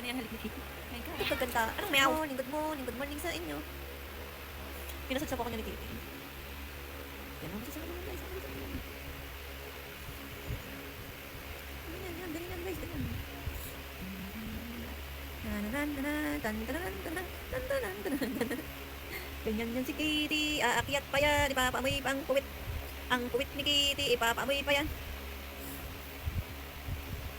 yan, halika. Ito kaganda. Anong meow? Good morning sa inyo. Pinasagsa po ako niya ni Titi. Yan ang masasama naman guys. Ganyan guys, ganyan. Ganyan yan si Kitty. Aakyat pa yan. Ipapaamoy pa ang puwit. Ang puwit ni Kitty. Ipapaamoy pa yan.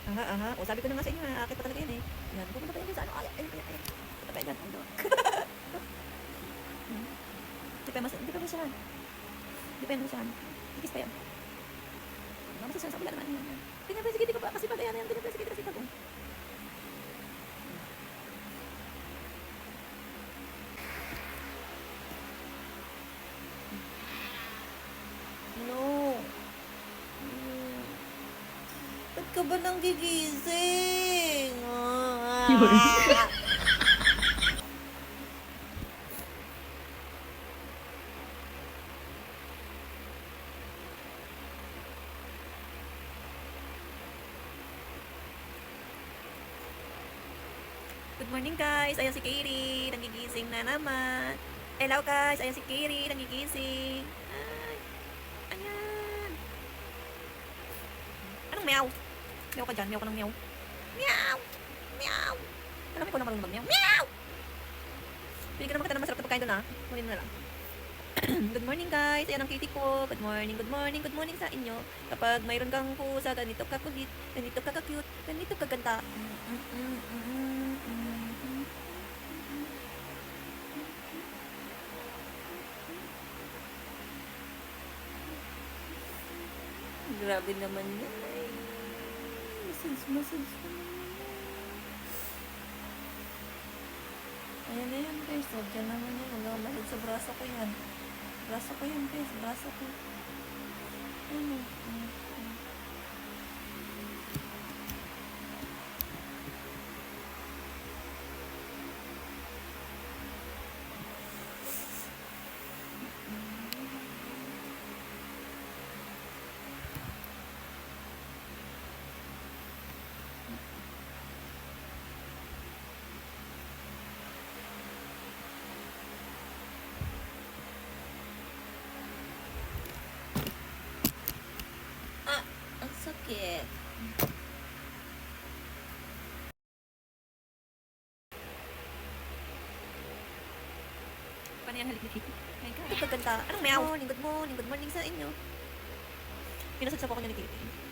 Aha. O sabi ko na nga sa inyo, aakyat pa talaga yan eh. Yan. Pupunta pa yan sa ano. Ayun. Pupunta pa yan. Hindi pa masahan. Ikis pa yan. Masasahan sa kabila naman yan. Tingnan pa si Kitty ko pa. Kasi pag ayan yan. Tingnan pa si Kitty kasi pag No. Ba't ka ba nang gigising? Good morning guys, ayan si Katie, nagigising na naman. Hello guys, ayan si Katie, nagigising. Ay, ayan. Anong meow? Meow ka dyan, meow ka ng meow. Meow. Alam mo, ikaw lang marunong mag-meow. Meow! Binigyan naman kita ng masarap na pagkain doon ha. Kunin mo na lang. Good morning guys, ayan ang Katie ko. Good morning sa inyo. Kapag mayroon kang pusa, ganito ka kulit, ganito ka cute, ganito ka ganda. Grabe naman yan ay. Massage naman yan. Ayan na yan guys. Huwag dyan naman yan. Huwag naman massage sa braso ko yan. Braso ko yan guys. Braso ko. Ano? Ang sakit. Paano yan, halika. Ito kaganda. Anong meow? Good morning sa inyo. Pinasagsa po ako niya ni Kitty.